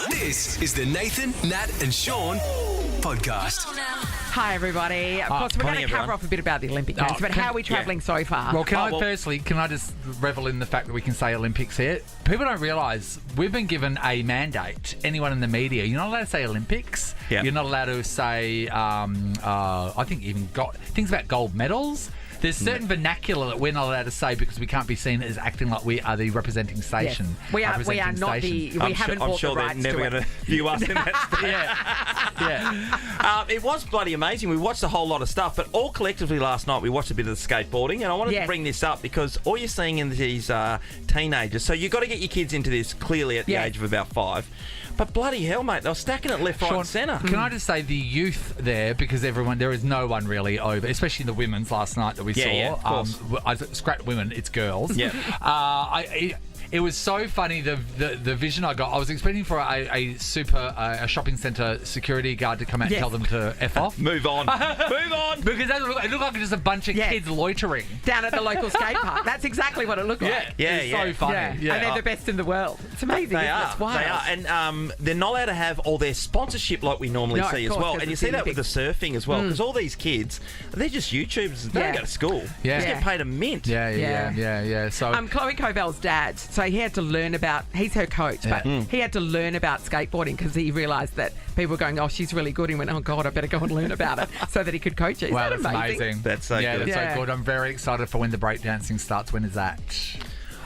This is the Nathan, Nat and Shaun podcast. Hi, everybody. Of course, we're going to cover off a bit about the Olympic Games, but how are we travelling so far? Well, can I just revel in the fact that we can say Olympics here? People don't realise we've been given a mandate. Anyone in the media, you're not allowed to say Olympics. Yep. You're not allowed to say, I think even things about gold medals. There's certain vernacular that we're not allowed to say because we can't be seen as acting like we are the representing station. Yes. We are not the. We haven't bought the rights to it. I'm sure they're never going to view us in that. Yeah. It was bloody amazing. We watched a whole lot of stuff, but all collectively last night we watched a bit of the skateboarding, and I wanted to bring this up because all you're seeing in these teenagers. So you've got to get your kids into this clearly at the age of about 5. But bloody hell, mate, they were stacking it left, right, and centre. Can I just say the youth there, because there is no one really over, especially the women's last night that we saw. Yeah, of course. I scrap women, it's girls. Yeah. It was so funny, the vision I got. I was expecting for a shopping centre security guard to come out and tell them to F off. Move on. Move on. Because it looked like just a bunch of kids loitering. Down at the local skate park. That's exactly what it looked like. It's so funny. Yeah. And they're the best in the world. It's amazing. They are. It's wild. They are. And they're not allowed to have all their sponsorship like we normally see as well. And you see that with the surfing as well. Because all these kids, they're just YouTubers. They don't go to school. They just get paid a mint. Yeah. So Chloe Covell's dad, so he had to learn about, he's her coach, but he had to learn about skateboarding because he realised that people were going, oh, she's really good. He went, oh, God, I better go and learn about it so that he could coach it. Wow, that's amazing. That's so good. That's so good. I'm very excited for when the breakdancing starts. When is that?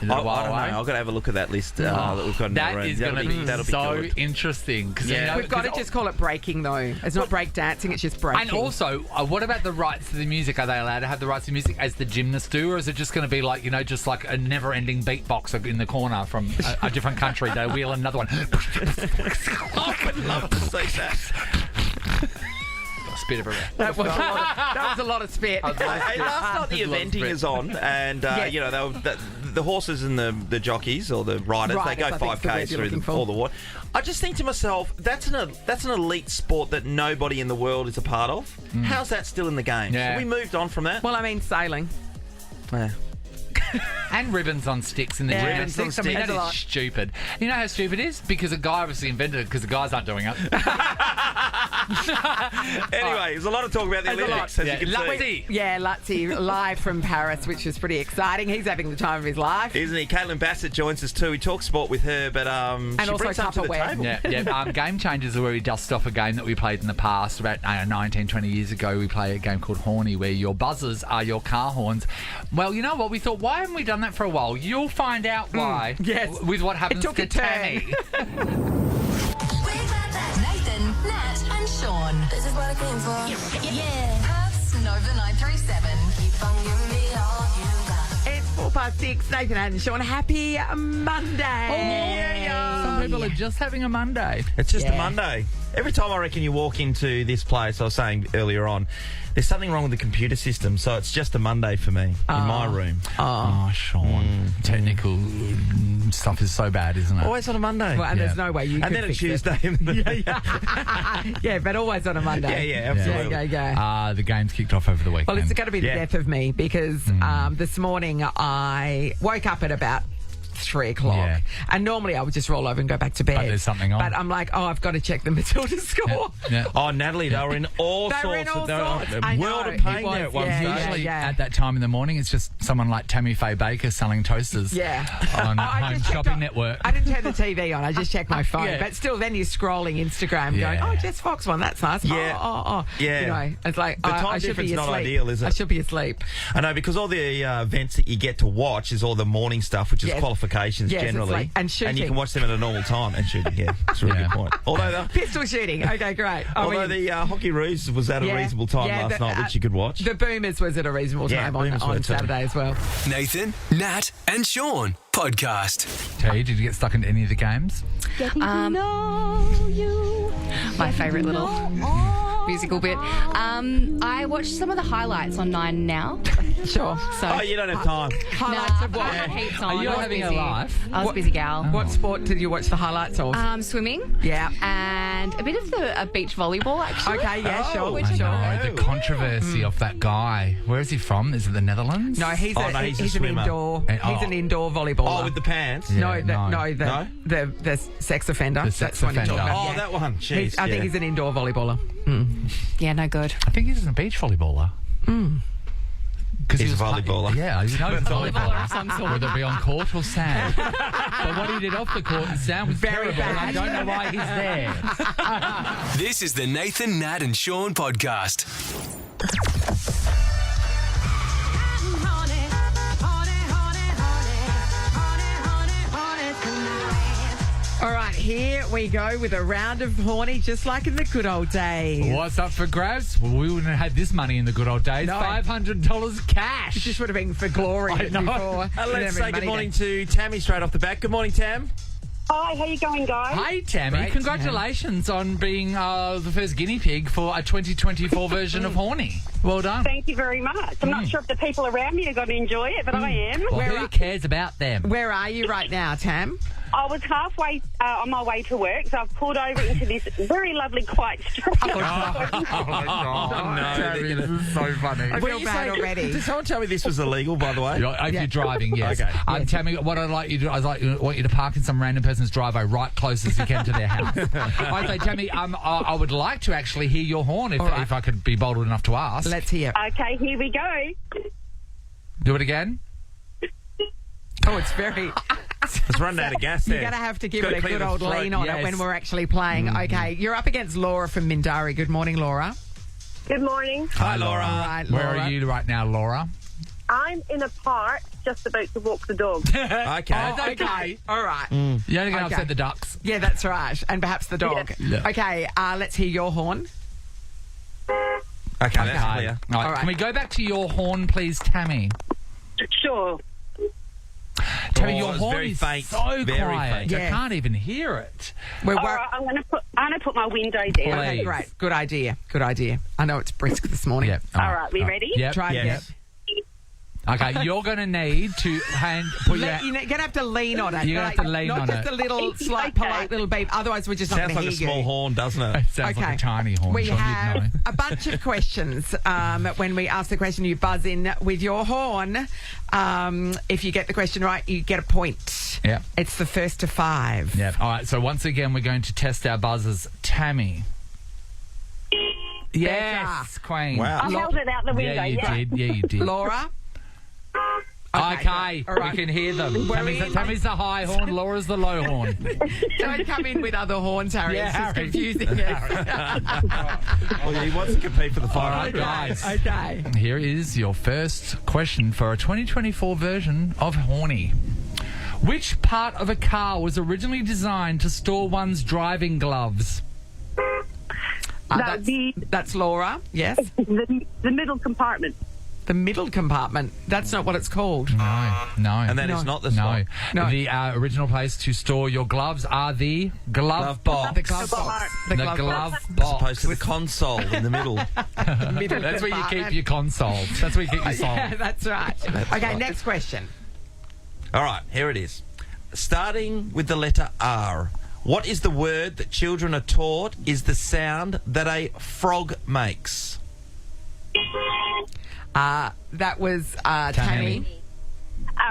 I don't know. I've got to have a look at that list that we've got in the room. That is going to be so interesting. We've got to just call it breaking, though. It's not break dancing, it's just breaking. And also, what about the rights to the music? Are they allowed to have the rights to music as the gymnasts do? Or is it just going to be like, just like a never-ending beatboxer in the corner from a different country? They wheel another one. I would love to see that. Spit everywhere. That was a lot of spit. Last night the eventing is on, and the horses and the jockeys or the riders, they go 5Ks through all the water. I just think to myself, that's an elite sport that nobody in the world is a part of. How's that still in the game? Yeah. Have we moved on from that? Well, I mean, sailing. Yeah. And ribbons on sticks in the gymnastics. I mean, that is stupid. You know how stupid it is? Because a guy obviously invented it because the guys aren't doing it. Anyway, there's a lot of talk about the Olympics, as you can see. Yeah, Lutzi, live from Paris, which was pretty exciting. He's having the time of his life. Isn't he? Caitlin Bassett joins us too. We talk sport with her, but she also brings up to the table. Yeah. Game Changers are where we dust off a game that we played in the past. About 19, 20 years ago, we played a game called HORNY, where your buzzers are your car horns. Well, you know what? We thought, why haven't we done that for a while? You'll find out why. Yes. With what happens to Tammy. Nathan, Nat and Shaun. This is what I came for. Yeah. Perth's Nova 937. Keep on giving me all you got. It's 6:04. Nathan and Shaun. Happy Monday. Some people are just having a Monday. It's just a Monday. Every time I reckon you walk into this place, I was saying earlier on, there's something wrong with the computer system, so it's just a Monday for me in my room. Oh, Shaun. Technical stuff is so bad, isn't it? Always on a Monday. Well, and there's no way you and could then a fix Tuesday. Yeah, but always on a Monday. Yeah, absolutely. Go. The game's kicked off over the weekend. Well, it's going to be the death of me because this morning I woke up at about 3 o'clock. Yeah. And normally I would just roll over and go back to bed. But there's something on. But I'm like, I've got to check the Matilda score. Yeah. Oh, Natalie, they were in all sorts. I World know. of pain there at one stage. Usually at that time in the morning, it's just someone like Tammy Faye Baker selling toasters on Home Shopping Network. I didn't turn the TV on. I just checked my phone. But still, then you're scrolling Instagram going, oh, Jess Fox won. That's nice. Yeah. Yeah. It's like, the time I should difference be is asleep. not ideal, is it? I should be asleep. I know, because all the events that you get to watch is all the morning stuff, which is qualifications generally. And shooting. And you can watch them at a normal time and shooting, That's a really good point. Although pistol shooting. Okay, great. The Hockey Ruse was at a reasonable time last night, which you could watch. The Boomers was at a reasonable time on Saturday as well. Nathan, Nat and Shaun podcast. Did you get stuck into any of the games? My favourite little musical bit. I watched some of the highlights on 9 Now. Sure. So Oh, you don't have time. Highlights of I what? had heaps on. Are you I was having busy. a life? I was a busy gal. What sport did you watch the highlights of? Swimming. Yeah. And a bit of the beach volleyball, actually. Okay, yeah, sure. Which I is know, alright. the controversy of that guy. Where is he from? Is it the Netherlands? No, he's Oh, no, he's a an swimmer. indoor. And- He's an indoor volleyballer. Oh, with the pants? Yeah. No, the sex offender. The sex That's the one you're offender. talking about, Oh, yeah. that one. Jeez, I think he's an indoor volleyballer. Yeah, no good. I think he's a beach volleyballer. Because He's a volleyballer. Yeah, he's a Volleyballer of some sort. Whether it be on court or sand. But what he did off the court and sand was Very terrible. And I bad. don't know why he's there. This is the Nathan, Nat, and Sean podcast. All right, here we go with a round of horny, just like in the good old days. What's up for grabs? Well, we wouldn't have had this money in the good old days. No. $500 cash. This would have been for glory I know. before. Let's say good morning to Tammy straight off the back. Good morning, Tam. Hi, how you going, guys? Hey, Tammy. Great, Congratulations on being the first guinea pig for a 2024 version of Horny. Well done. Thank you very much. I'm not sure if the people around me are going to enjoy it, but I am. Well, Where who are- cares about them? Where are you right now, Tam? I was halfway on my way to work, so I've pulled over into this very lovely, quiet street. Oh, no. Tammy, this is so funny. I feel bad already. Did someone tell me this was illegal, by the way? If you're driving, yes. Okay. Tammy, what I'd like you to do, want you to park in some random person's driveway right close as you can to their house. Okay, Tammy, I would like to actually hear your horn if I could be bold enough to ask. Let's hear. Okay, here we go. Do it again. Oh, it's very... It's running out of gas there. You're going to have to give Gotta it a clear good the old throat. lean on Yes. it when we're actually playing. Okay, you're up against Laura from Mindari. Good morning, Laura. Good morning. Hi, Laura. All right, Where Laura. are you right now, Laura? I'm in a park just about to walk the dog. Okay. Okay, all right. You're only going to Okay. upset the ducks. Yeah, that's right. And perhaps the dog. Yeah. Okay, let's hear your horn. Okay, that's clear. All right. Can we go back to your horn, please, Tammy? Sure. Tammy, Oh, your it's horn very is faint. so Very quiet. faint. Yeah. I can't even hear it. We're All right, I'm going to put my window down. Please. Okay, great. Good idea. Good idea. I know it's brisk this morning. Yeah. All right, we ready? Yep. Try again. Yes. Okay, you're going to need to put your... You're going to have to lean on it. You're gonna have to lean not on just it. a little slight, Okay. polite little beep. Otherwise, we're just not Sounds going to like hear a small you. horn, doesn't it? It sounds like a tiny horn. We Sean, you'd know. have a bunch of questions. When we ask the question, you buzz in with your horn. If you get the question right, you get a point. Yeah. It's the first to 5. Yeah. All right, so once again, we're going to test our buzzers. Tammy. Yes, Queen. Wow. I held it out the window, Yeah, you yeah. did. Yeah, you did. Laura? Okay, all right. we can hear them. We're Tammy's, in. Tammy's the high horn, Laura's the low horn. Don't come in with other horns, Harry. Yeah, it's just Harry. confusing us. Oh, yeah, he wants to compete for the All right, final. guys. Okay. Here is your first question for a 2024 version of Horny. Which part of a car was originally designed to store one's driving gloves? That's Laura. Yes. The middle compartment. The middle compartment. That's not what it's called. No. And that is not the spot. No. No. The original place to store your gloves are the glove box. The glove box. The glove box. Opposed to the console in the middle. Middle That's where you keep compartment. your console. That's where you keep your soul. Yeah, that's right. Okay, right. next question. All right, here it is. Starting with the letter R. What is the word that children are taught is the sound that a frog makes? That was Tammy.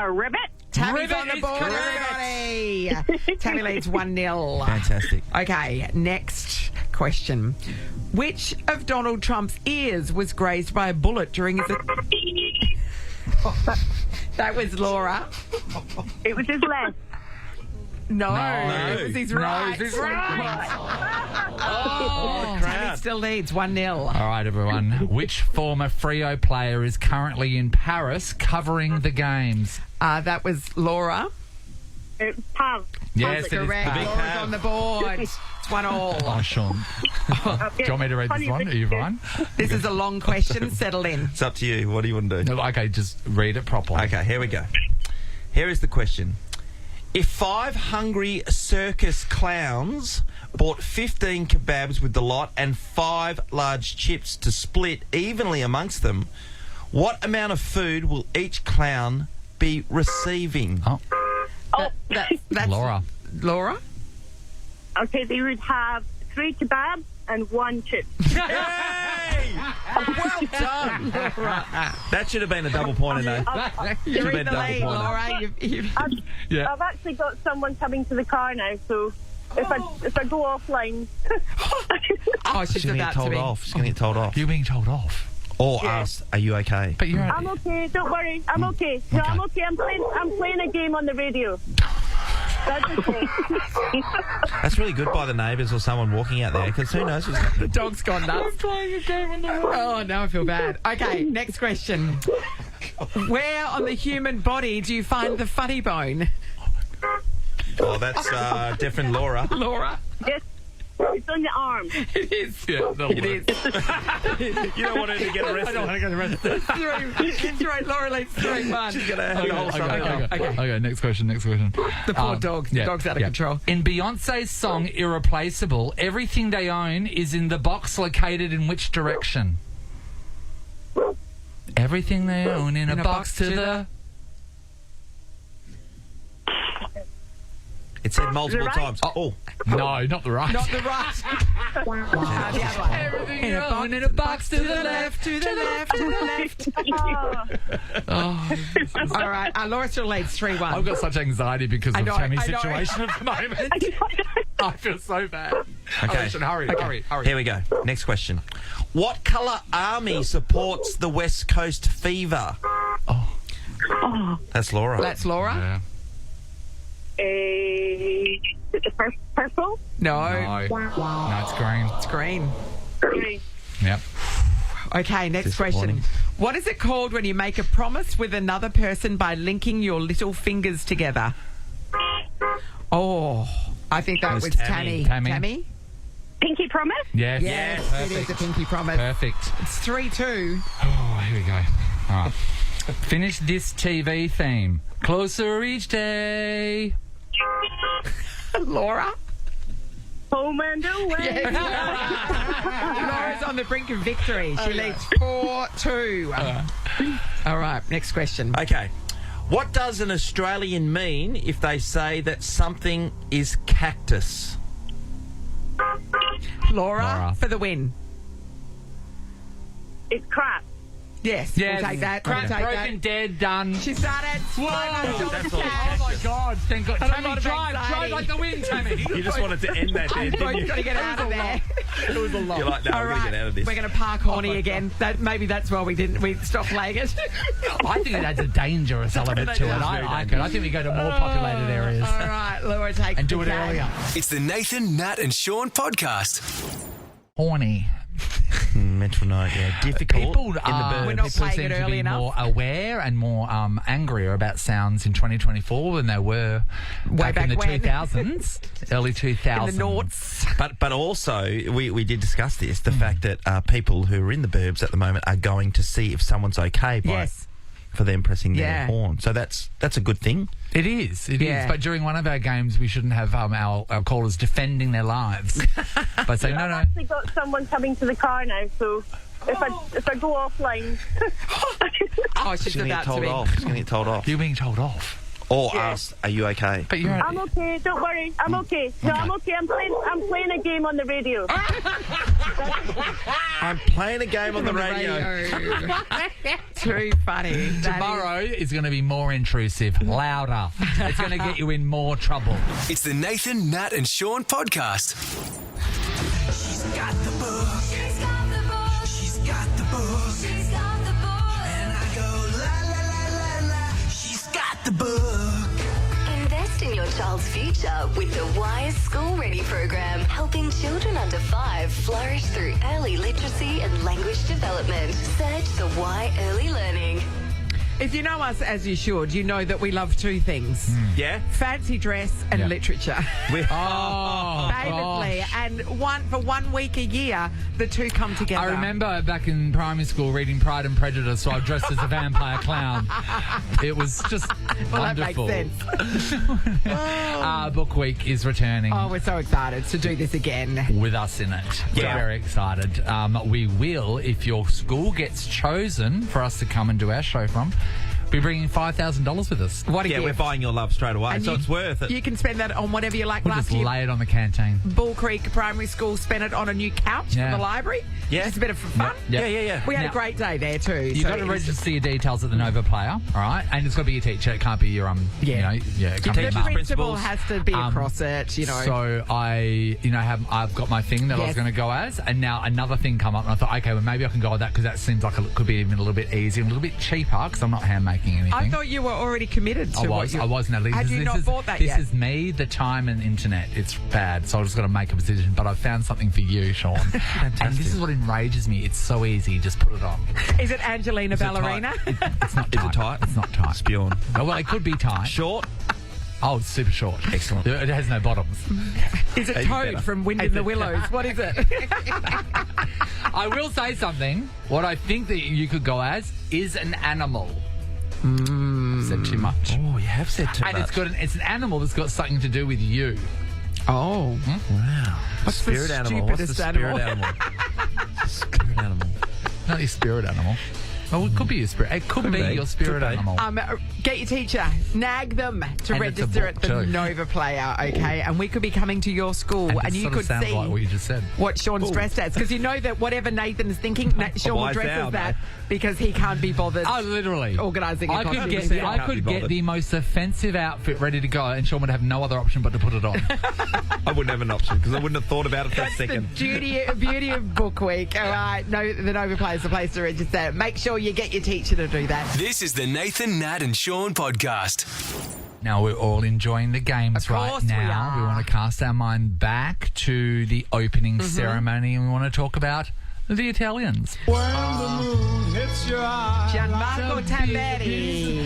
A ribbit. Tammy's Ribbit on the is board, correct. everybody. Tammy leads 1-0. Fantastic. Okay, next question. Which of Donald Trump's ears was grazed by a bullet during his... That was Laura. It was his left. No, No. it was his No, right. it's his right. Oh, Tammy crowd. still leads 1-0. All right, everyone. Which former Freo player is currently in Paris covering the games? That was Laura. Pam. Yes, it is. Correct. Pav. Laura's on the board. It's 1-1. Oh, Sean. Do you want me to read this one? Are you fine? This is a long question. Settle in. It's up to you. What do you want to do? No, okay, just read it properly. Okay, here we go. Here is the question. If 5 hungry circus clowns bought 15 kebabs with the lot and 5 large chips to split evenly amongst them, what amount of food will each clown be receiving? That's Laura. Laura? Okay, they would have 3 kebabs and 1 chip. Hey! Well done. That should have been a double pointer, no? You're been in the double lead, pointer. Laura. Yeah. I've actually got someone coming to the car now, so if I go offline... Oh, she She's said going to that get to told me. off. She's going to get told off. You're being told off. Or asked, are you okay? But you're. I'm okay, don't worry. I'm okay. No, I'm okay. I'm playing a game on the radio. That's okay. That's really good by the neighbours or someone walking out there, because who knows what's The dog's gone nuts. Playing a game on the Oh, now I feel bad. Okay, next question. Where on the human body do you find the funny bone? Oh, that's different, Laura. Laura? Yes, it's on the arm. It is. Yeah, It is. You don't want her to get arrested. I get arrested. Three. Laura leads 3-1. She's going to have the whole summer. Okay, next question. The poor dog. The dog's out of control. In Beyonce's song Irreplaceable, everything they own is in the box located in which direction? Everything they own in a box to the... It said multiple Right? times. Oh. No, not the right. Not the right. The other one. Everything you own in a box to the left. To the left. To the left. All right. Laura still leads 3-1. I've got such anxiety because of know, Tammy's I know. situation at the moment. I feel so bad. Okay. Hurry. Here we go. Next question. What colour army supports the West Coast fever? That's Laura. That's Laura. Yeah. Is it the purple? No. No, it's green. It's green. Green. Yep. Okay, next question. Disappointing. What is it called when you make a promise with another person by linking your little fingers together? Oh, I think that was was Tammy. Tammy? Pinky promise? Yes. Yes, it is a pinky promise. Perfect. It's 3-2. Oh, here we go. All right. Finish this TV theme. Closer each day. Laura? Home and away. Laura's on the brink of victory. She leads 4-2. All right, next question. Okay. What does an Australian mean if they say that something is cactus? Laura, for the win. It's crap. Yes, Yes. we'll take that. Crap, We'll take broken, that. dead, done. She started. Whoa! That's all Oh my God! Thank God. And a Tammy, lot of drive anxiety. like the wind, Tammy. You just wanted to end that there, didn't Both you? got to get out of there. It was a lot. You're like, no, All we're right, going to get out of this. we're going to park Horny again. Maybe that's why we stopped playing it. I think it adds a dangerous element to it. I like it. I think we go to more populated areas All right, Laura, take and do the it game. earlier. It's the Nathan, Nat and Shaun podcast. Horny. Mental note, yeah. Difficult People in the are, bird. We're not people playing seem it to early be enough. more aware and more angrier about sounds in 2024 than they were back in the back when. 2000s, early 2000s. In the noughts. But also, we did discuss this, the fact that people who are in the burbs at the moment are going to see if someone's okay Yes. for them pressing their Yeah. horn. So that's a good thing. It is. Yeah. But during one of our games, we shouldn't have our callers defending their lives by saying, no, I've no. actually got someone coming to the car now, so if I go offline... Oh, she She's going said to that get to told me. off. She's going to get told off. You're being told off. Or asked, are you okay? But you're... I'm okay, don't worry. I'm okay. No, I'm okay. I'm playing a game on the radio. I'm playing a game on the radio. Too funny. That Tomorrow is going to be more intrusive, louder. It's going to get you in more trouble. It's the Nathan, Nat and Shaun podcast. She's got the book. She's got the book. She's got the book. She's got the book. And I go la la la la la. She's got the book. Invest in your child's future with the Wise School Ready program, helping children under 5 flourish through early literacy and language development. Search the Y Early Learning. If you know us as you should, you know that we love two things. Yeah? Fancy dress and Yeah. literature. We- Oh, Famously. And for 1 week a year, the two come together. I remember back in primary school reading Pride and Prejudice, so I dressed as a vampire clown. It was just wonderful. That makes sense. Book Week is returning. Oh, we're so excited to do this again. With us in it. Yeah. We're very excited. We will, if your school gets chosen for us to come and do our show from, be bringing $5,000 with us. What a gift. We're buying your love straight away, so it's worth it. You can spend that on whatever you like. We'll Last just year, lay it on the canteen. Bull Creek Primary School spent it on a new couch for the library. Yeah. Just a bit of fun. Yeah. We had Now, a great day there too. You've got to register your details at the Nova Player, all right? And it's got to be your teacher. It can't be your, it can't be The mum. principal has to be across it, you know. So I've got my thing that I was going to go as, and now another thing come up, and I thought, okay, well maybe I can go with that because that seems like it could be even a little bit easier, and a little bit cheaper because I'm not hand making anything. I thought you were already committed to I was, Natalie. Had you not bought that this yet? is me, the time and internet. It's bad, so I just got to make a decision. But I found something for you, Sean. And this is what enrages me. It's so easy. Just put it on. Is it Angelina Ballerina? It's not tight. Is it tight? It's not tight. Spewing. Oh, well, it could be tight. Short? Oh, it's super short. Excellent. It has no bottoms. Is it Even Toad better. from Wind in the Willows? What is it? I will say something. What I think that you could go as is an animal. Said too much. Oh, you have said too And much. it's an animal that's got something to do with you. Oh. Wow. What's the Spirit animal. What's the stupidest spirit animal? animal? Spirit animal. Not your spirit animal. Well, it could be your spirit. It could be your spirit Could be. animal. Get your teacher. Nag them to And it's a register at book the too. Nova Player, okay? And we could be coming to your school and it you sort could of sounds see like what you just said. what Sean's dressed as. Because you know that whatever Nathan is thinking, Sean will wise dress owl, as that mate. because he can't be bothered Oh, literally. organising a I could costume. get himself. I could get the most offensive outfit ready to go, and Sean would have no other option but to put it on. I wouldn't have an option because I wouldn't have thought about it for a That's the second. beauty of Book Week. All right, the Nova Player is the place to register. Make sure you get your teacher to do that. This is the Nathan, Nat and Shaun podcast. Now we're all enjoying the games Of right course we now. are. We want to cast our mind back to the opening ceremony, and we want to talk about the Italians. Gianmarco Tambetti.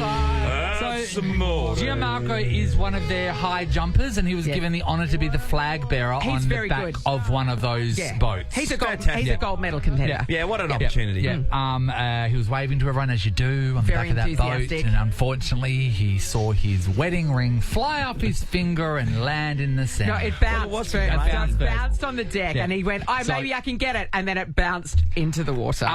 Gianmarco is one of their high jumpers, and he was given the honour to be the flag bearer He's on the very back good. of one of those boats. He's a gold, Fantastic. he's a gold medal contender. Yeah, what an opportunity. Yeah. He was waving to everyone as you do on Very the back of that boat, enthusiastic. and unfortunately, he saw his wedding ring fly off his finger and land in the sand. No, it bounced. Well, it was first. great. It bounced on the deck, Yeah. and he went, So- maybe I can get it. And then it bounced into the water.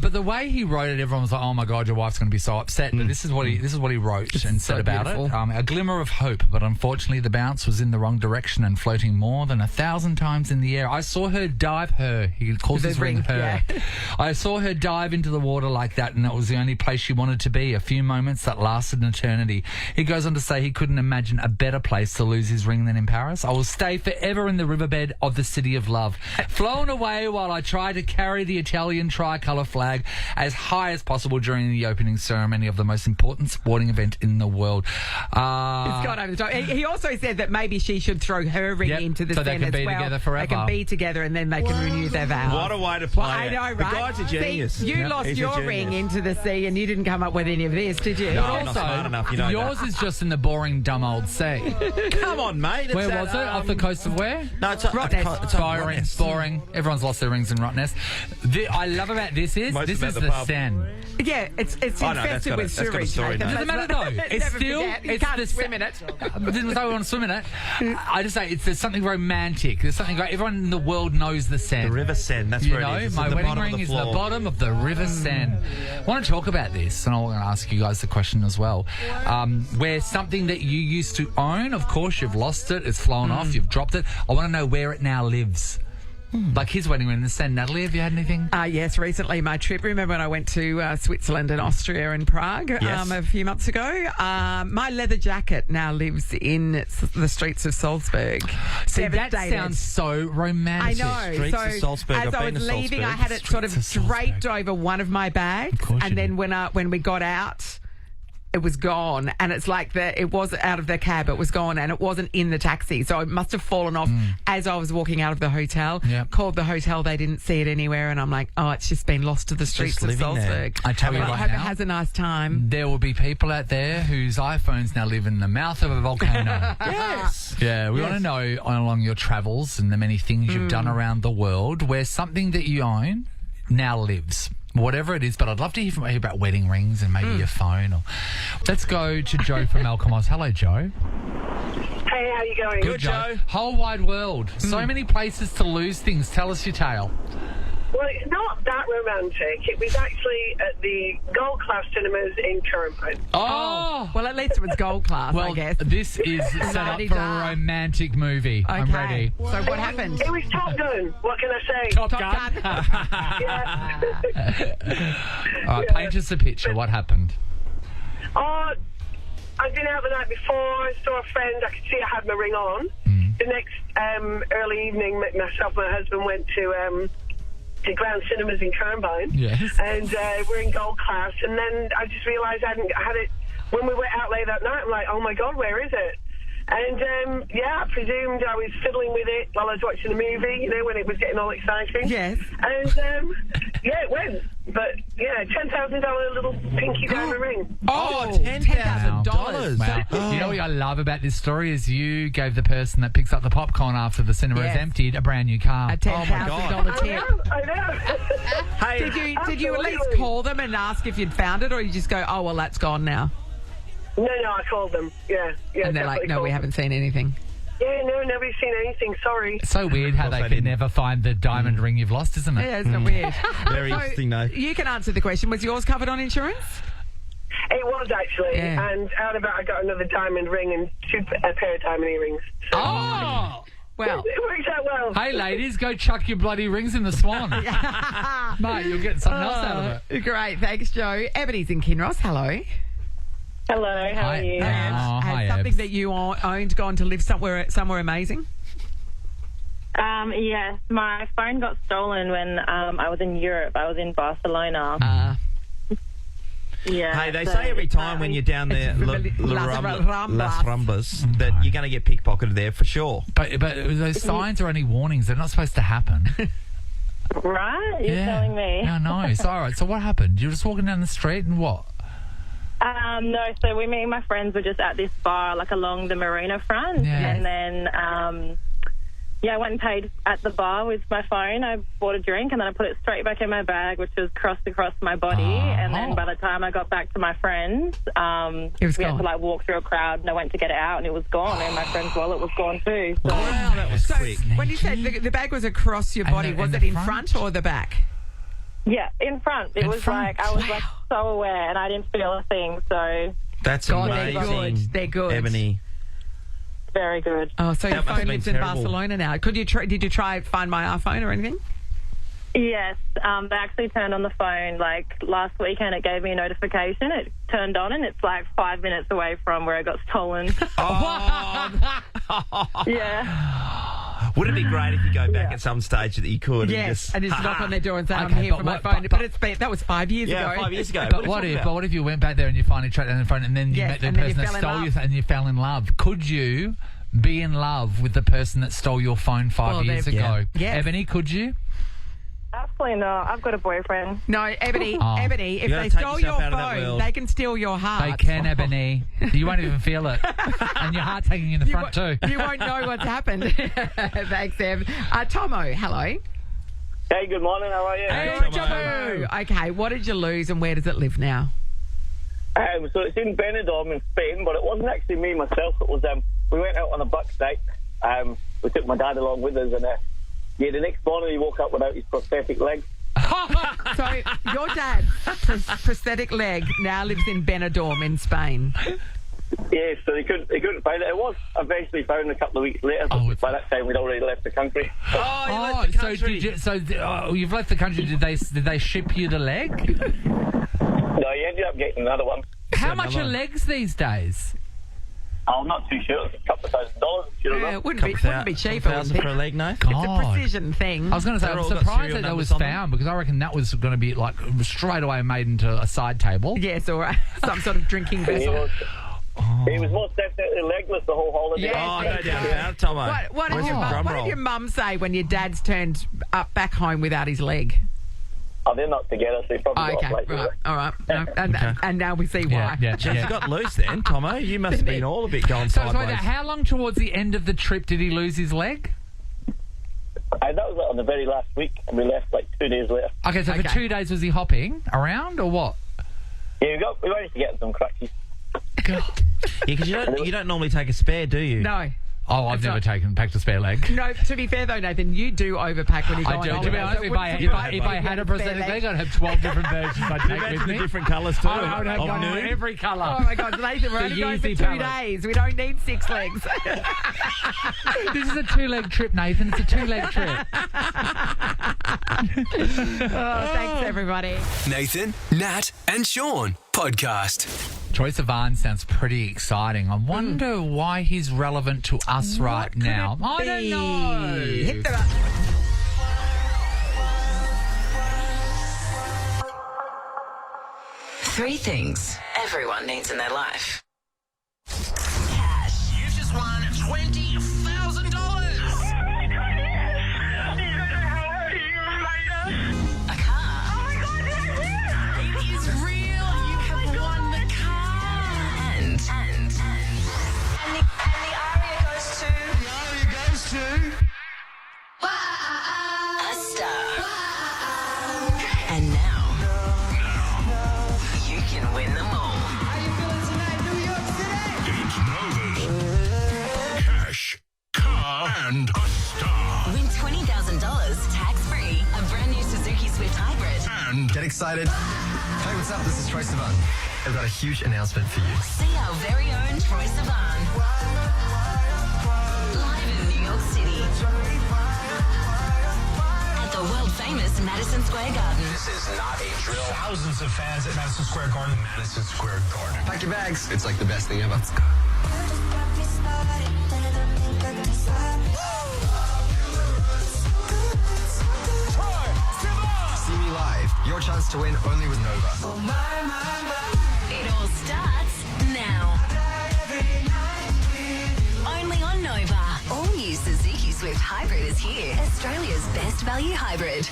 But the way he wrote it, everyone was like, "Oh my God, your wife's going to be so upset." But this is what he wrote and said so about beautiful. it. A glimmer of hope, but unfortunately, the bounce was in the wrong direction and floating more than 1,000 times in the air. I saw her dive. He calls The his ring ring, her. yeah. I saw her dive into the water like that, and that was the only place she wanted to be. A few moments that lasted an eternity. He goes on to say he couldn't imagine a better place to lose his ring than in Paris. I will stay forever in the riverbed of the city of love, flown away while I try to carry the Italian tricolour flag as high as possible during the opening ceremony of the most important sporting event in the world. It's gone over the top. He also said that maybe she should throw her ring into the so they Seine can as be well. together forever. They can be together and then they can renew their vows. What a way to play Well, I it. know, right? The guy's a genius. See, you lost He's a your genius. ring into the sea and you didn't come up with any of this, did you? No, I'm not smart enough, you know yours is just in the boring, dumb old sea. Come on, mate. It's Where that, was it? Off the coast of where? No, it's Rottnest. It's on Boring. Rottnest. Boring. Everyone's lost their rings in Rottnest. I love about this is Most this about is the the pub. Seine. Yeah, it's Oh, no, that's infested got with that's got a sewage. story, Nathan. Nate. Doesn't matter though. Let's It's never still forget, you it's can't the swim in it. I didn't say we want to swim in it. I just say there's something romantic. There's something great. Everyone in the world knows the Seine. The River Seine. That's You where know, it is. It's my at the wedding bottom ring of the is the floor. bottom of the River Seine. I want to talk about this, and I'm going to ask you guys the question as well. Where something that you used to own, of course, you've lost it, it's flown off, you've dropped it. I want to know where it now lives. Like his wedding ring in the Seine. Natalie, have you had anything? Yes, recently my trip. Remember when I went to Switzerland and Austria and Prague Yes. a few months ago? My leather jacket now lives in the streets of Salzburg. See, that Devastated. sounds so romantic. I know. Streets of So Salzburg. as I've I been was to leaving, Salzburg. I had it sort of Streets of draped Salzburg. over one of my bags, Of course you and then did. when we got out, it was gone, and it's like it was out of the cab, it was gone, and it wasn't in the taxi, so it must have fallen off as I was walking out of the hotel. Yep. Called the hotel, they didn't see it anywhere, and I'm like, oh, it's just been lost to the streets of living there. Salzburg. I tell you I right hope now, it has a nice time. there will be people out there whose iPhones now live in the mouth of a volcano. Yes. Yeah, we want to know along your travels and the many things you've done around the world where something that you own now lives. Whatever it is, but I'd love to hear about wedding rings and maybe your phone. Let's go to Joe from Malcolmos. Hello, Joe. Hey, how you going? Good, Joe. Whole wide world. So many places to lose things. Tell us your tale. Well, it's not that romantic. It was actually at the Gold Class Cinemas in Currambone. Oh! Well, at least it was gold class, Well, I guess. this is set up for a romantic movie. I'm ready. So what happened? It was Top Gun. What can I say? Top Gun. Yeah. All right, paint us a picture. What happened? Oh, I'd been out the night before. I saw a friend. I could see I had my ring on. The next early evening, myself and my husband went to Grand Cinemas in Currambone. Yes. And we're in Gold Class. And then I just realised I had it. When we went out late that night, I'm like, oh, my God, where is it? And, I presumed I was fiddling with it while I was watching the movie, when it was getting all exciting. Yes. And, it went. But, $10,000 little pinky diamond ring. Oh, $10,000. Wow. You know what I love about this story is you gave the person that picks up the popcorn after the cinema is emptied a brand new car. A $10,000 tip. I know. Hey, Did you at least Absolutely. call them and ask if you'd found it, or you just go, oh, well, that's gone now? No, I called them. Yeah. And they're like, definitely no, called we them. haven't seen anything. Yeah, no, nobody's seen anything. Sorry. It's so weird how course they they could didn't. never find the diamond ring you've lost, isn't it? Yeah, isn't it weird? Very interesting, though. You can answer the question. Was yours covered on insurance? It was actually. Yeah. And out of it, I got another diamond ring and a pair of diamond earrings. So Oh! Well, it worked out well. Hey, ladies, go chuck your bloody rings in the Swan. Mate, you'll get something else out of it. great. Thanks, Joe. Ebony's in Kinross. Hello. Hello, how are you? Oh, hi, Has something Ebs. that you owned gone to live somewhere amazing? Yes, my phone got stolen when I was in Europe. I was in Barcelona. Yeah. Hey, they so say every it's, time when you're down there, It's really- Las Ramblas, that you're going to get pickpocketed there for sure. But those signs are only warnings. They're not supposed to happen. Right? You're telling me? Yeah, no. It's all right. So what happened? You were just walking down the street and what? No, so me and my friends were just at this bar, like along the marina front. Yeah. And then, I went and paid at the bar with my phone. I bought a drink and then I put it straight back in my bag, which was crossed across my body. And then by the time I got back to my friends, It was we had gone. to like walk through a crowd and I went to get it out and it was gone. And my friend's wallet was gone too. So. Wow, that was So quick. when you said the bag was across your And body, the- was and it the in front? front or the back? Yeah, in front. It In was front? like, I was like so aware and I didn't feel a thing. So That's God, they're amazing. good. They're good. Ebony. very good. Oh, so your That must have phone been lives in terrible. Barcelona now. Did you try Find My iPhone or anything? Yes, they actually turned on the phone like last weekend. It gave me a notification. It turned on and it's like 5 minutes away from where it got stolen. Yeah. Would it be great if you go back at some stage that you could? Yes, and just knock on their door and say, I'm Okay, here but for my what- phone. but- But that was 5 years Yeah, ago. 5 years ago. But what if you went back there and you finally tracked down the phone and then you Yes, met the and then you person that fell in stole love. you and you fell in love? Could you be in love with the person that stole your phone 5 years they've- ago? Yeah. Yes. Ebony, could you? Absolutely not. I've got a boyfriend. No, Ebony, Oh. Ebony, if You gotta they take stole yourself your out of that phone, world. they can steal your heart. They can, Ebony. You won't even feel it. And your heart's hanging in the front too. You won't know what's happened. Thanks, Eb. Tomo, hello. Hey, good morning. How are you? Hey, Good Tomo. job. Okay, what did you lose and where does it live now? So it's in Benidorm in Spain, but it wasn't actually me myself. It was we went out on a buck night. We took my dad along with us, and the next morning he woke up without his prosthetic leg. So your dad's prosthetic leg now lives in Benidorm in Spain. Yeah, so he couldn't find it. It was eventually found a couple of weeks later, but by that time we'd already left the country. Oh, you left Oh, the country. you've left the country. Did they ship you the leg? No, he ended up getting another one. How much are legs these days? I'm not too sure. It's a couple of $1,000. It wouldn't be cheap. $1,000 for a leg, no? It's a precision thing. I was going to say, I'm surprised that was found because I reckon that was going to be like straight away made into a side table. Yes, or some sort of drinking vessel. He was most definitely legless the whole holiday. Yeah. Oh, no doubt about it, Tomo. What did your mum say when your dad's turned up back home without his leg? Oh, they're not together, so he probably got right, later. all right. And now we see why. Jeez, you got loose then, Tomo. You must have been all a bit going sideways. How long towards the end of the trip did he lose his leg? That was on the very last week, and we left like 2 days later. Okay, so for 2 days was he hopping around or what? Yeah, we managed to get some crutches. Yeah, because you don't normally take a spare, do you? No. Oh, I've never packed a spare leg. No, to be fair though, Nathan, you do overpack when you go on holiday. To be honest, if I had a prosthetic leg, I'd have 12 different versions I'd take with me. Different colours too. I would have one of every colour. Oh my God, Nathan, we're only going for 2 days. We don't need 6 legs. This is a 2-leg trip, Nathan. It's a 2-leg trip. Thanks, everybody. Nathan, Nat, and Shaun podcast. Troye Sivan sounds pretty exciting. I wonder why he's relevant to us right now. I don't know. Hit the... 3 things everyone needs in their life. You've just won $20,000. A car. Oh my God, it is real. You have won the car. And the aria goes to... a star. And now, you can win them all. It's Nova's cash, car, and a star. Win $20,000 tax-free. A brand new Suzuki Swift Hybrid. And Get excited. Hey, what's up? This is Troye Sivan. I've got a huge announcement for you. See our very own Troye Sivan. Live in New York City. At the world-famous Madison Square Garden. This is not a drill. Thousands of fans at Madison Square Garden. Madison Square Garden. Pack your bags. It's like the best thing ever. Let's go. See me live. Your chance to win only with Nova. It all starts now. Only on Nova. All new Suzuki Swift Hybrid is here. Australia's best value hybrid.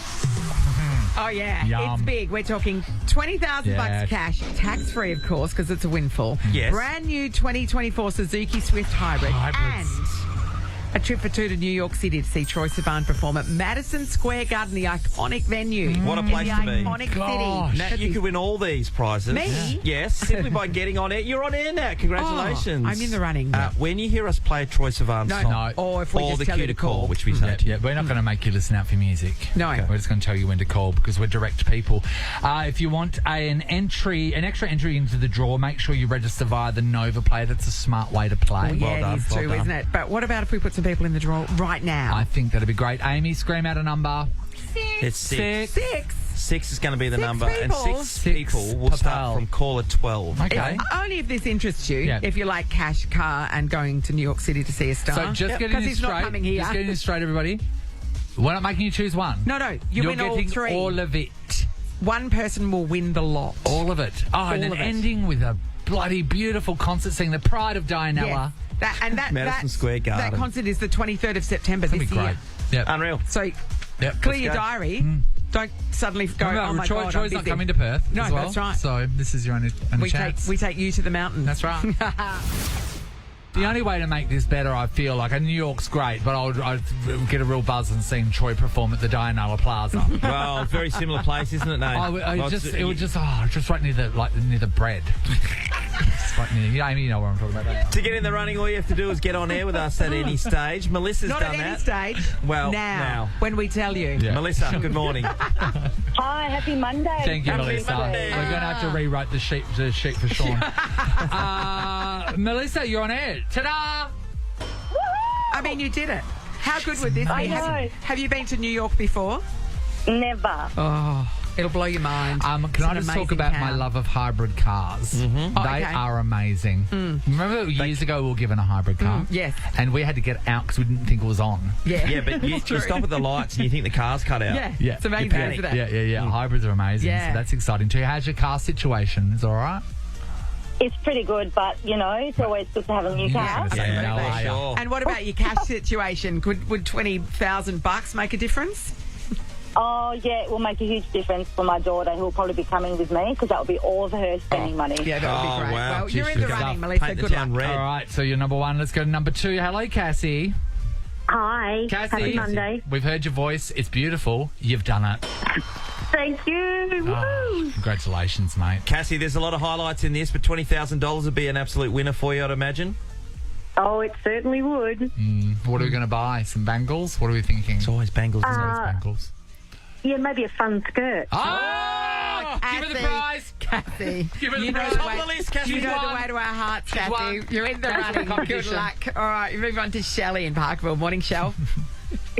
Oh, yeah. Yum. It's big. We're talking $20,000 Yes. cash, tax-free, of course, because it's a windfall. Yes. Brand new 2024 Suzuki Swift Hybrid. Hybrids. And a trip for 2 to New York City to see Troye Sivan perform at Madison Square Garden, the iconic venue. What a in place the to be. iconic Gosh. city. Nat, you could win all these prizes. Me? Yes, simply by getting on air. You're on air now. Congratulations. Oh, I'm in the running. When you hear us play a Troye Sivan song, No. Or if we just the tell cue you to to call. which we say to you. Yeah, we're not going to make you listen out for music. No. Okay. We're just going to tell you when to call because we're direct people. If you want an extra entry into the draw, make sure you register via the Nova Play. That's a smart way to play. Well, yeah, done, it is well too, done. isn't it? But what about if we put some people in the draw right now? I think that'd be great. Amy, scream out a number. It's 6. 6. 6 is going to be the 6 number. people. And 6 people will Papal. start from caller 12. Okay. Only if this interests you. Yeah. If you like cash, car, and going to New York City to see a star. So just getting because this he's straight. not coming here. Just getting this straight, everybody. We're not making you choose one. No, You're win all getting 3. all of it. One person will win the lot. All of it. Oh, and All then of it. ending with a bloody beautiful concert seeing the pride of Dianella. Yes. Madison Square Garden. That concert is the 23rd of September That'd this be year. great. Yep. Unreal. So Yep. clear Let's your go. diary. Don't suddenly go, Remember, oh my God, I'm Troy's not busy. coming to Perth No, as well. that's right. So this is your only chance. We take you to the mountain. That's right. The only way to make this better, I feel like, and New York's great, but I'd get a real buzz in seeing Troye perform at the Dianella Plaza. Well, very similar place, isn't it, Nate? It was just right near the bread. Just right near, Amy, you know where I'm talking about. That. To get in the running, all you have to do is get on air with us at any stage. Melissa's Not done at that. any stage. Well, now. When we tell you. Yeah. Melissa, good morning. Hi, happy Monday. Thank you, Happy Melissa. Monday. We're going to have to rewrite the sheet for Sean. Melissa, you're on air. Ta-da! I mean, you did it. How good would this be? I know. Have you been to New York before? Never. Oh, It'll blow your mind. Can I just talk about my love of hybrid cars? Mm-hmm. They are amazing. Remember years ago we were given a hybrid car? Yes. And we had to get out because we didn't think it was on. Yeah, but you stop at the lights and you think the car's cut out. Yeah. It's amazing, isn't it? Yeah. Hybrids are amazing. Yeah. So that's exciting too. How's your car situation? Is it all right? It's pretty good, but, it's always good to have a new car. Yeah, sure. And what about your cash situation? Would $20,000 make a difference? Oh, yeah, it will make a huge difference for my daughter, who will probably be coming with me, because that will be all of her spending money. Yeah, that would be great. Wow. Well, you're in the running, Melissa. Paint the Good town luck. red. All right, so you're number one. Let's go to number two. Hello, Cassie. Hi. Cassie. Happy Monday. We've heard your voice. It's beautiful. You've done it. Thank you. Woo. Congratulations, mate. Cassie, there's a lot of highlights in this, but $20,000 would be an absolute winner for you, I'd imagine. Oh, it certainly would. What are we going to buy? Some bangles? What are we thinking? It's always bangles. It's always bangles. Yeah, maybe a fun skirt. Oh! Give her the prize. Kathy. Give her the You know prize. the Top way- of the list, Kathy. You know Won. the way to our hearts, She's Kathy. won. You're in the Thanks for the running. Good competition. luck. All right, you move on to Shelley in Parkville. Morning, Shell.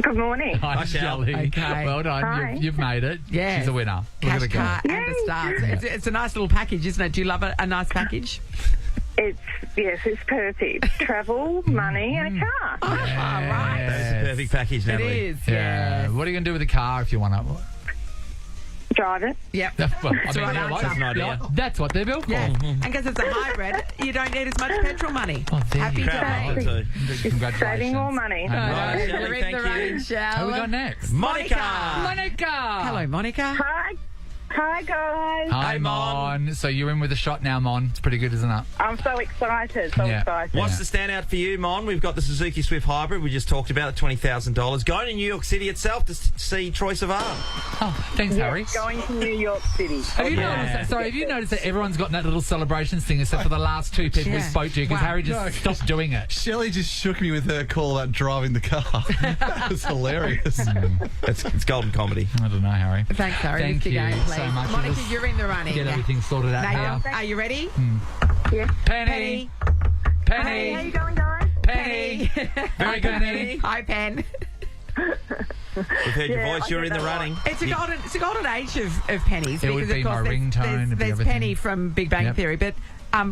Good morning. Hi, Shell. Shelley. Okay. Well done. Hi. You've made it. Yeah. She's a winner. Look at Cash her go. car and the stars. It's a nice little package, isn't it? Do you love a nice package? It's perfect. Travel, money, and a car. Right. That's a perfect package, It Natalie. is. Yeah. Yes. What are you going to do with the car if you want to? Drive it. Yep. Well, I mean, right yeah, answer. like- That's an idea. That's what they're built for. Yeah. And because it's a hybrid, you don't need as much petrol money. Oh, there Happy you go. days. Too. Congratulations. Saving more money. Right, You're Shelley, in thank the you. running, Shell. Who we got next? Monica. Monica. Hello, Monica. Hi, guys. Hi, Hey, Mon. So you're in with a shot now, Mon. It's pretty good, isn't it? I'm so excited. Yeah. excited. What's the standout for you, Mon? We've got the Suzuki Swift Hybrid. We just talked about $20,000. Going to New York City itself to see Troye Sivan. Oh, thanks, Harry. Going to New York City. Have you noticed that? Sorry, have you noticed that everyone's got that little celebrations thing except for the last two people we Yeah. spoke to because Wow. Harry just stopped doing it? Shelley just shook me with her call about driving the car. That was hilarious. It's golden comedy. I don't know, Harry. Thanks, Harry. Thank Lift your you game, please. so much. Monica, We'll you're in the running. get everything sorted out Now, here. are you ready? Yes. Penny. Hey, how you going, guys? Penny. Very good, Penny. Hi, Pen. We've heard your voice. You're in the running. It's a golden age of pennies. It would because, be of course, my ringtone, it'd be There's everything. Penny from Big Bang Yep. Theory, but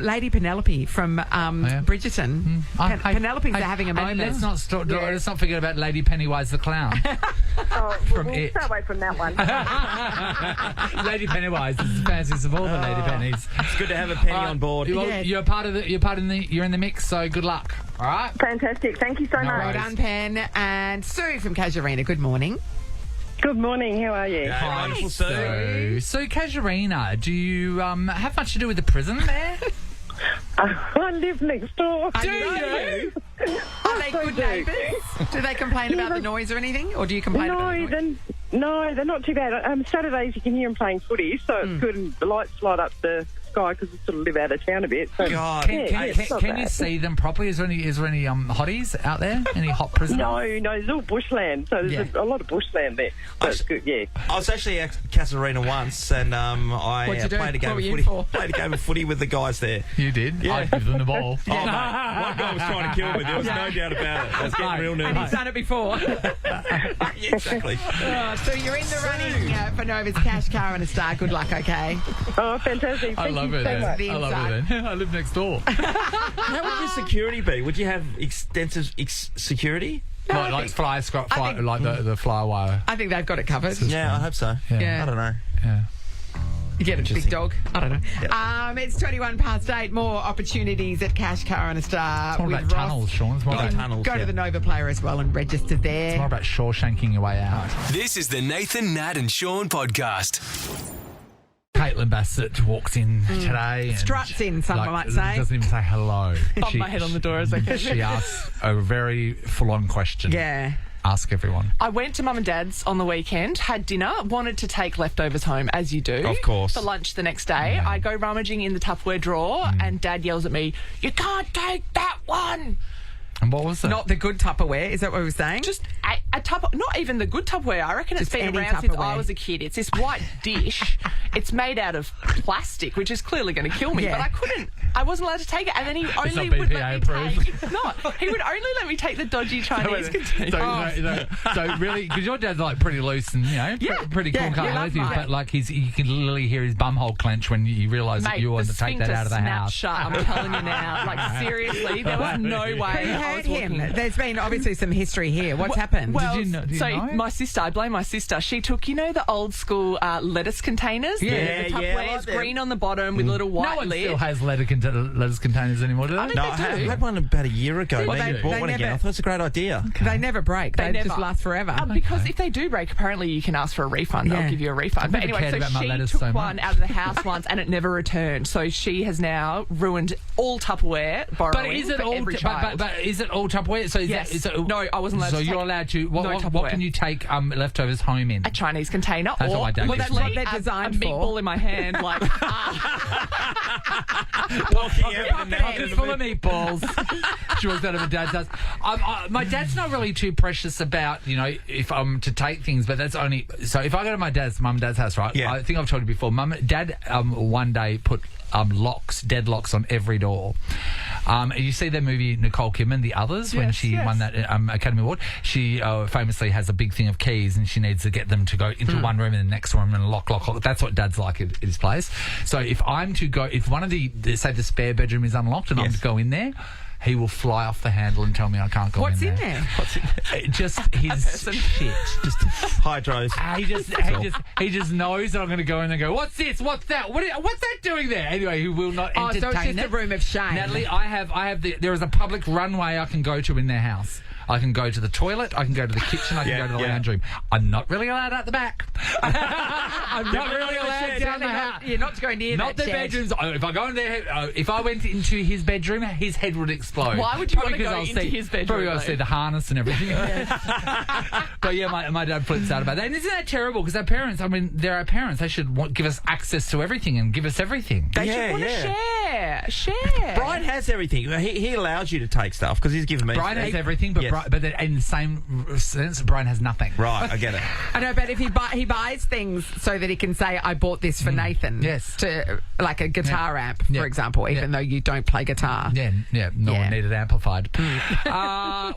Lady Penelope from Bridgerton. Penelope's having a moment. Let's not let's not forget about Lady Pennywise the clown. From we'll It. stay away from that one. Lady Pennywise is the fanciest of all the Lady Pennies. It's good to have a penny on board. You're part of the. You're in the mix. So good luck. All right. Fantastic. Thank you so No much. Well done, Pen. And Sue from Casuarina. Good morning. Good morning. How are you? Yeah, wonderful, Sue. So Casuarina, do you have much to do with the prison there? I live next door. Do you? Are they good neighbours? Do they complain about the noise or anything? Or do you complain about the noise? No, they're not too bad. Saturdays you can hear them playing footy, so it's good, and the lights light up the sky because we sort of live out of town a bit. So God. Can you see them properly? Is there any hotties out there? Any hot prisoners? No, there's all bushland, so there's a lot of bushland there. So it's good, yeah. I was actually at Casuarina once, and I What'd you do? played a game What of were you footy. for? Played a game of footy with the guys there. You did? Yeah. I'd give them the ball. Oh, mate, one guy was trying to kill me. There was no doubt about it. I was getting real And nervous. he's done it before. Yeah, exactly. So you're in the running for Nova's cash car and a star. Good luck, okay? Oh, fantastic. I Thank love you it. so much. The I love inside. it. Then. I live next door. How would your security be? Would you have extensive security? like fly think- like the fly wire. I think they've got it covered. Yeah, I hope so. Yeah. I don't know. Yeah. You get a big dog. I don't know. It's 8:21. More opportunities at Cash Car and a Star. It's more with about Ross. tunnels, Sean. It's more about tunnels. Go to the Nova Player as well and register there. It's more about Shawshanking your way out. This is the Nathan, Nat and Shaun podcast. Caitlin Bassett walks in today. And Struts in, some might say. Doesn't even say hello. Bump my head on the door as I go. She asks a very full-on question. Yeah. Ask everyone. I went to Mum and Dad's on the weekend, had dinner, wanted to take leftovers home, as you do. Of course. For lunch the next day. I go rummaging in the Tupperware drawer and Dad yells at me, "You can't take that one!" And what was it? Not the good Tupperware. Is that what we were saying? Just a Tupperware, not even the good Tupperware. I reckon Just it's been any around since Tupperware. I was a kid. It's this white dish. It's made out of plastic, which is clearly going to kill me. Yeah. But I couldn't I wasn't allowed to take it, and then he only not would BPA let me approved. take. It's not. He would only let me take the dodgy Chinese container. So really, because your dad's like pretty loose and pretty cool, can't let you. But like you can literally hear his bumhole clench when you realise that you want to take that out of the house. Shut, I'm telling you now. Like seriously, there was no way. Who I hurt was him? walking. There's been obviously some history here. What's happened? Well, Did you know? my sister, I blame my sister. She took, the old school lettuce containers? The Tupperwares, green on the bottom with a little white No one lid. still has lettuce containers anymore, do they? No, I had one about a year ago. Maybe bought one again. I thought it was a great idea. They never break. They just last forever. Because if they do break, apparently you can ask for a refund. They'll give you a refund. But anyway, so she took one out of the house once and it never returned. So she has now ruined all Tupperware borrowing But is it for all? every child. But is it all Tupperware? So Yes. No, I wasn't allowed to So you're take allowed to. no What Tupperware. can you take leftovers home in? A Chinese container, That's what my dad or used to That's what they're designed a for. meatball in my hand, like Walking out with a Pockets full of meatballs. She walks out of her dad's house. My dad's not really too precious about, if I'm to take things, but that's only... So if I go to my mum and dad's house, right, I think I've told you before, Dad one day put deadlocks on every door. You see that movie Nicole Kidman, The Others, when she won that Academy Award? She famously has a big thing of keys and she needs to get them to go into one room and the next room and lock. That's what Dad's like at his place. So if I'm to go, if one of say the spare bedroom is unlocked and I'm to go in there, he will fly off the handle and tell me I can't go in there. What's in there? Just his shit. Just hydros. He just knows that I'm going to go in and go, what's this? What's that? What's that doing there? Anyway, he will not entertain so it's just a room of shame. Natalie, there is a public runway I can go to in their house. I can go to the toilet, I can go to the kitchen, I can go to the lounge room. I'm not really allowed out the back. I'm not really allowed down the house. You're not going near not that the shed. bedrooms. If I go in there, if I went into his bedroom, his head would explode. Why would you want to because go I'll into see, his bedroom? Probably I'll though? see the harness and everything. But yeah, my dad flips out about that. And isn't that terrible? Because our parents, they're our parents. They should give us access to everything and give us everything. They should want to share. Brian has everything. He allows you to take stuff because he's given me. Brian has everything, but but in the same sense, Brian has nothing. Right, I get it. I know, but if he buys things so that he can say, I bought this for Nathan. Yes. To, like a guitar amp, for example, even though you don't play guitar. No one needed amplified.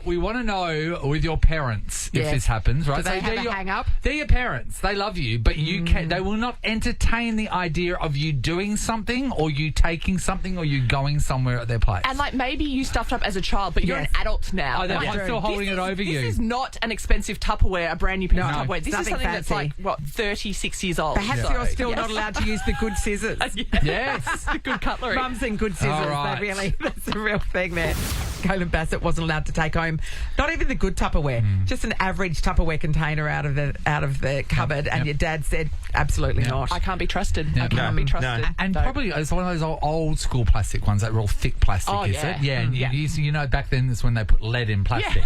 We want to know with your parents if this happens, right? Do they have a hang-up? They're your parents. They love you, but they will not entertain the idea of you doing something or you taking something or you going somewhere at their place. And maybe you stuffed up as a child, but you're an adult now. Oh, I'm still holding it over you. This is not an expensive Tupperware, a brand new piece of Tupperware. This is something fancy. that's 36 years old. Perhaps you're still not allowed to use the good scissors. Yes. The good cutlery. Mums and good scissors. All right. That's a real thing there. Colin Bassett wasn't allowed to take home not even the good Tupperware, just an average Tupperware container out of the cupboard, and your dad said absolutely not. I can't be trusted. I can't be trusted. No. And probably it's one of those old school plastic ones that were all thick plastic, is it? Yeah, and you know back then is when they put lead in plastic.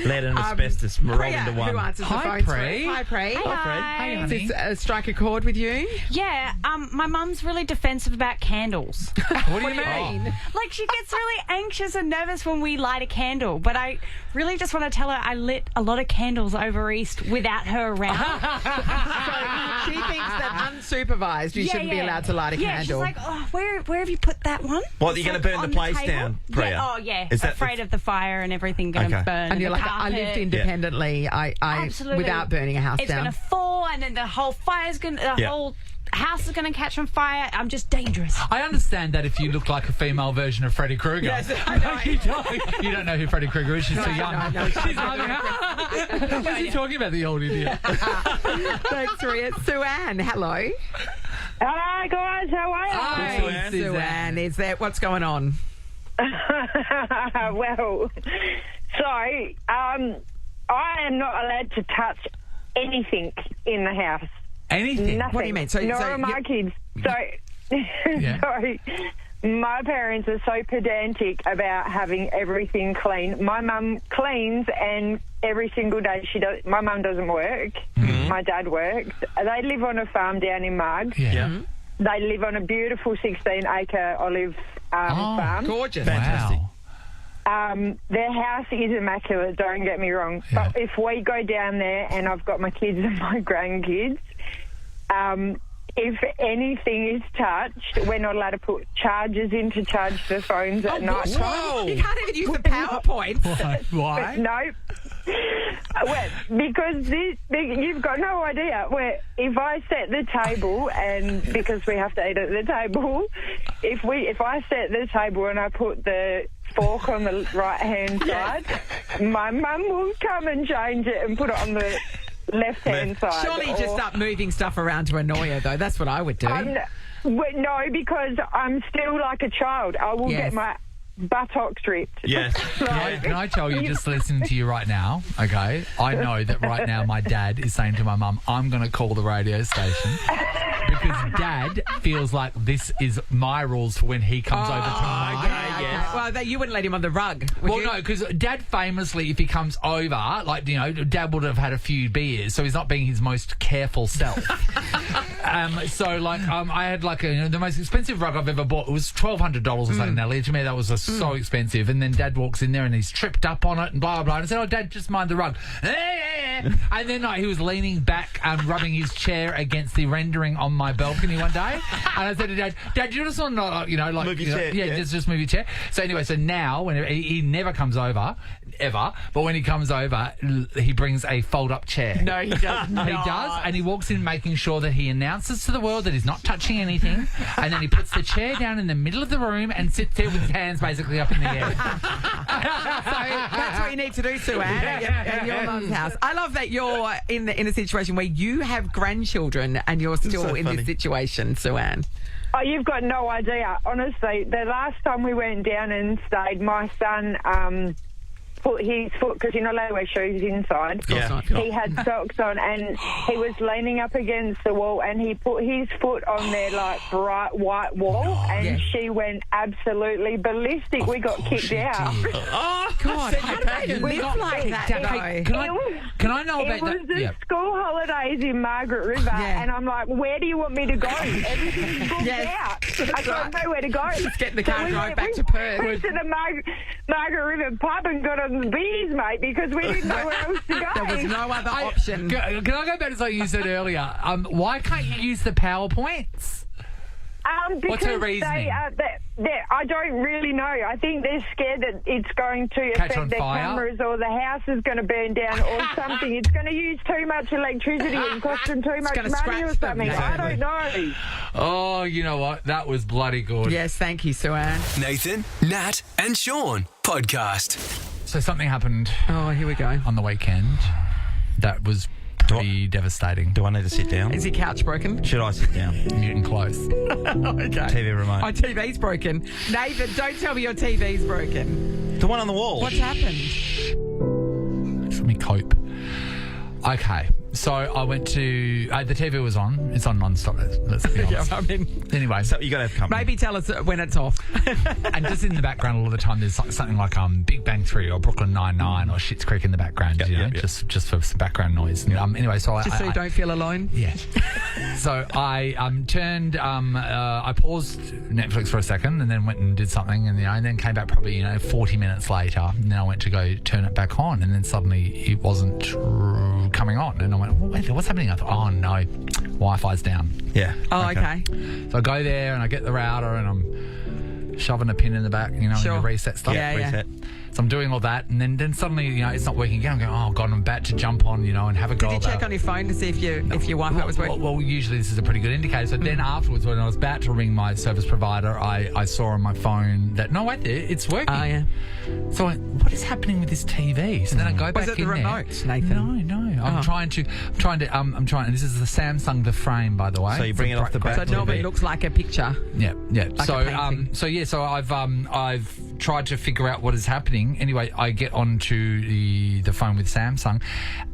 Lead and asbestos rolled into one. Who answers the phone? Pre. Hi, Pre. Hey, Does honey. this strike a chord with you? Yeah, my mum's really defensive about candles. What do you mean? Like, she gets really anxious and nervous when we light a candle, but I really just want to tell her I lit a lot of candles over East without her around. So she thinks that unsupervised you shouldn't be allowed to light a candle. She's like, oh, where have you put that one? What, you're going to burn the place down, Priya? Yeah, yeah. Is that afraid of the fire and everything going to burn. And you're the like, carpet. I lived independently. I Absolutely. without burning a house it's down. It's going to fall, and then the whole fire's going to... The whole house is going to catch on fire. I'm just dangerous. I understand that if you look like a female version of Freddy Krueger. Yes, I know. You don't know who Freddy Krueger is. She's too young. No, She's like, what's he talking about, the old idiot? Thanks, Ria. Sue-Ann, hello. Hi, guys. How are you? Hi, Sue-Ann. Is that what's going on? Well, so I am not allowed to touch anything in the house. Anything? Nothing. What do you mean? Nor my kids. So, my parents are so pedantic about having everything clean. My mum cleans, and every single day she does. My mum doesn't work. My dad works. They live on a farm down in Mugg. Yeah. They live on a beautiful 16-acre olive farm. Gorgeous. Fantastic. Their house is immaculate, don't get me wrong. Yeah. But if we go down there and I've got my kids and my grandkids, if anything is touched, we're not allowed to put chargers in to charge the phones at night time. Whoa. You can't even use the PowerPoint. Why? No. Well, because you've got no idea. If I set the table, and because we have to eat at the table, if I set the table and I put the fork on the right-hand side, my mum will come and change it and put it on the left-hand side. Surely you just start moving stuff around to annoy her, though. That's what I would do. No, because I'm still like a child. I will get my buttocks ripped. Yes. Can I tell you, just listening to you right now, okay, I know that right now my dad is saying to my mum, I'm going to call the radio station because Dad feels like this is my rules for when he comes over to mine. Okay. Well, you wouldn't let him on the rug, would you? No, because Dad famously, if he comes over, like, you know, Dad would have had a few beers, so he's not being his most careful self. I had like the most expensive rug I've ever bought. It was $1,200 or something. Now, to me, that was so expensive. And then Dad walks in there and he's tripped up on it and blah, blah, blah. And I said, oh, Dad, just mind the rug. And then he was leaning back, rubbing his chair against the rendering on my balcony one day. And I said to Dad, you just want to, move your chair. Yeah, just move your chair. So anyway, now, when he never comes over, ever, but when he comes over, he brings a fold-up chair. No, he does not. He does, and he walks in making sure that he announces to the world that he's not touching anything, and then he puts the chair down in the middle of the room and sits there with his hands basically up in the air. So that's what you need to do, Sue Ann, at your mum's house. I love that you're in a situation where you have grandchildren and you're still in this situation, Sue Ann. Oh, you've got no idea. Honestly, the last time we went down and stayed, my son put his foot, because you're not allowed to wear shoes inside. Yeah. He had socks on and he was leaning up against the wall and he put his foot on their bright white wall and she went absolutely ballistic. We got kicked out. Oh, God. How do they live like that? Can I know about that? It was the school holidays in Margaret River and I'm like, where do you want me to go? Everything's booked out. I don't know where to go. Just get in the car and drive back to Perth. We went to the Margaret River pub and got on the beers, mate, because we didn't know where else to go. There was no other option. Can I go back to something you said earlier? Why can't you use the PowerPoints? What's her reasoning? I don't really know. I think they're scared that it's going to affect their cameras or the house is going to burn down or something. It's going to use too much electricity and cost them too much money or something. Exactly. I don't know. Oh, you know what? That was bloody good. Yes, thank you, Sue Ann. Nathan, Nat and Shaun podcast. So something happened. Oh, here we go. On the weekend. That was pretty devastating. Do I need to sit down? Is your couch broken? Should I sit down? You're getting close. Okay. TV remote. My TV's broken. Nathan, don't tell me your TV's broken. The one on the wall. What's happened? Let me cope. Okay. So I went to... the TV was on. It's on non-stop, let's be honest. Anyway. So you got to have company. Maybe tell us when it's off. And just in the background all of the time, there's something like Big Bang 3 or Brooklyn Nine-Nine or Schitt's Creek in the background, just for some background noise. Anyway, so just so you don't feel alone? Yeah. So I I paused Netflix for a second and then went and did something and then came back probably 40 minutes later and then I went to go turn it back on and then suddenly it wasn't coming on and I went, wait, what's happening? I thought, oh no, Wi-Fi's down. Yeah. Oh, okay. So I go there and I get the router and I'm shoving a pin in the back, to reset stuff. Yeah. So I'm doing all that, and then suddenly, it's not working again. I'm going, oh God, I'm about to jump on, and have a go. Did you check on your phone to see if your Wi-Fi was working? Well, usually this is a pretty good indicator. So then afterwards, when I was about to ring my service provider, I saw on my phone that it's working. Oh yeah. So I went, what is happening with this TV? So then I go back in there. Was it the remote, Nathan? No. I'm trying to. And this is the Samsung The Frame, by the way. So you bring it off the back. So it normally looks like a picture. Yeah. Like So I've tried to figure out what is happening. Anyway, I get onto the phone with Samsung,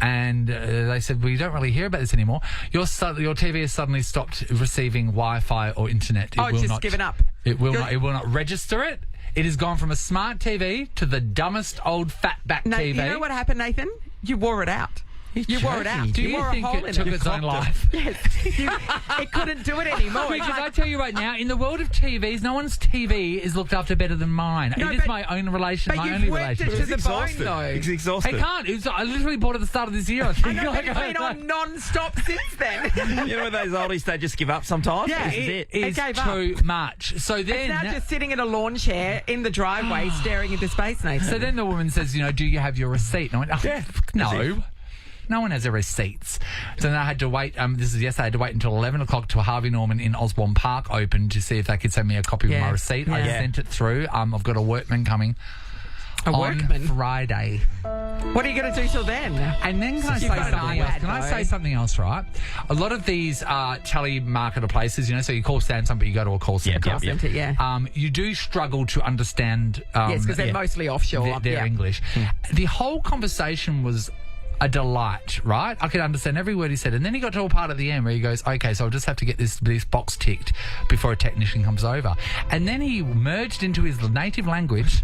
and they said, "Well, you don't really hear about this anymore. Your TV has suddenly stopped receiving Wi-Fi or internet. It's just given up. It will not register it. It has gone from a smart TV to the dumbest old fatback TV. You know what happened, Nathan? You wore it out. You wore it out. Do you think it took its own life? Yes. It couldn't do it anymore. Because I tell you right now, in the world of TVs, no one's TV is looked after better than mine. No, it is my own relation, but my you've only worked it relationship. to the bone, though. It's exhausted. I can't. I literally bought it at the start of this year. I think. I know, but it's been on non-stop since then. You know when those oldies, they just give up sometimes? Yeah, This is it. It is gave up. too much. So then, It's now just sitting in a lawn chair in the driveway staring into space, Nathan. so then the woman says, do you have your receipt? And I went, Yeah, no. No one has their receipts. So then I had to wait. This is yesterday. I had to wait until 11 o'clock till Harvey Norman in Osborne Park opened to see if they could send me a copy of my receipt. I sent it through. I've got a workman coming. On Friday. What are you going to do till then? And then can I say something else? Right? A lot of these telemarketer places, so you call Samsung, but you go to a call centre. You do struggle to understand. Yes, because they're mostly offshore. Their English. The whole conversation was a delight, right? I could understand every word he said. And then he got to a part at the end where he goes, okay, so I'll just have to get this box ticked before a technician comes over. And then he merged into his native language.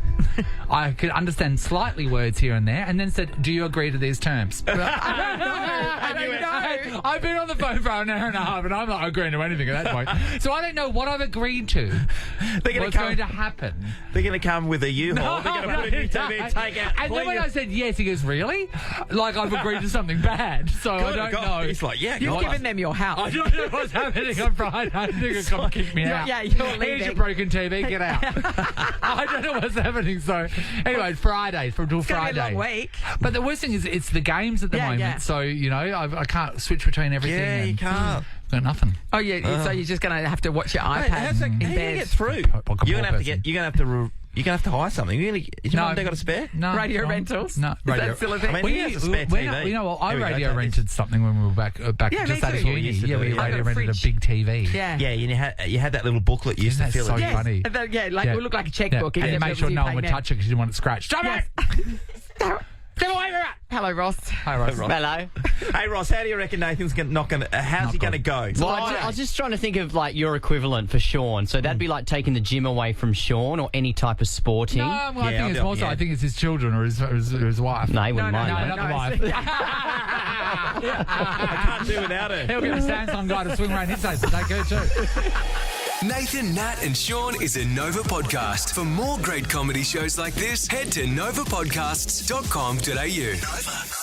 I could understand slightly words here and there, and then said, do you agree to these terms? I don't know. I've been on the phone for an hour and a half, and I'm not agreeing to anything at that point. So I don't know what I've agreed to. What's going to happen? They're going to come with a U-Haul. They're going to put it in your TV and take out. And then when I said yes, he goes, really? Like I've agreed to something bad. So I don't know. He's like, yeah, You've given them your house. I don't know what's happening on Friday. I think they're going to kick me out. Yeah, you're leaving. Here's your broken TV. Get out. I don't know what's happening. So anyway, Friday till Friday. It's going to be a long week. But the worst thing is it's the games at the moment. Yeah. So, I can't switch between everything. Yeah, you can't. Got nothing. Oh yeah, so you're just going to have to watch your iPad. How do you get through? You're going to have to hire something. Really? Is your mum got a spare? No. Radio rentals? No. Is that still a thing? I mean, he has a spare TV. You know what? I radio rented something when we were back just out of uni. Yeah, we radio rented a big TV. Yeah. Yeah, and you had that little booklet you used to fill so it. funny. It would look like a checkbook. And make sure no one would touch it because you didn't want it scratched. Stop it! Get away from it! Hello, Ross. Hi, Ross. Hello. Hey, Ross, how do you reckon Nathan's not going to... How's he going to go? Well, I was just trying to think of, your equivalent for Sean. So that'd be like taking the gym away from Sean or any type of sporting. No, I think it's more so. I think it's his children or his wife. No, he wouldn't mind. No, not the wife. I can't do without her. He'll get a Samsung guy to swing around his place and take her too. Nathan, Nat and Shaun is a Nova podcast. For more great comedy shows like this, head to novapodcasts.com.au. Nova.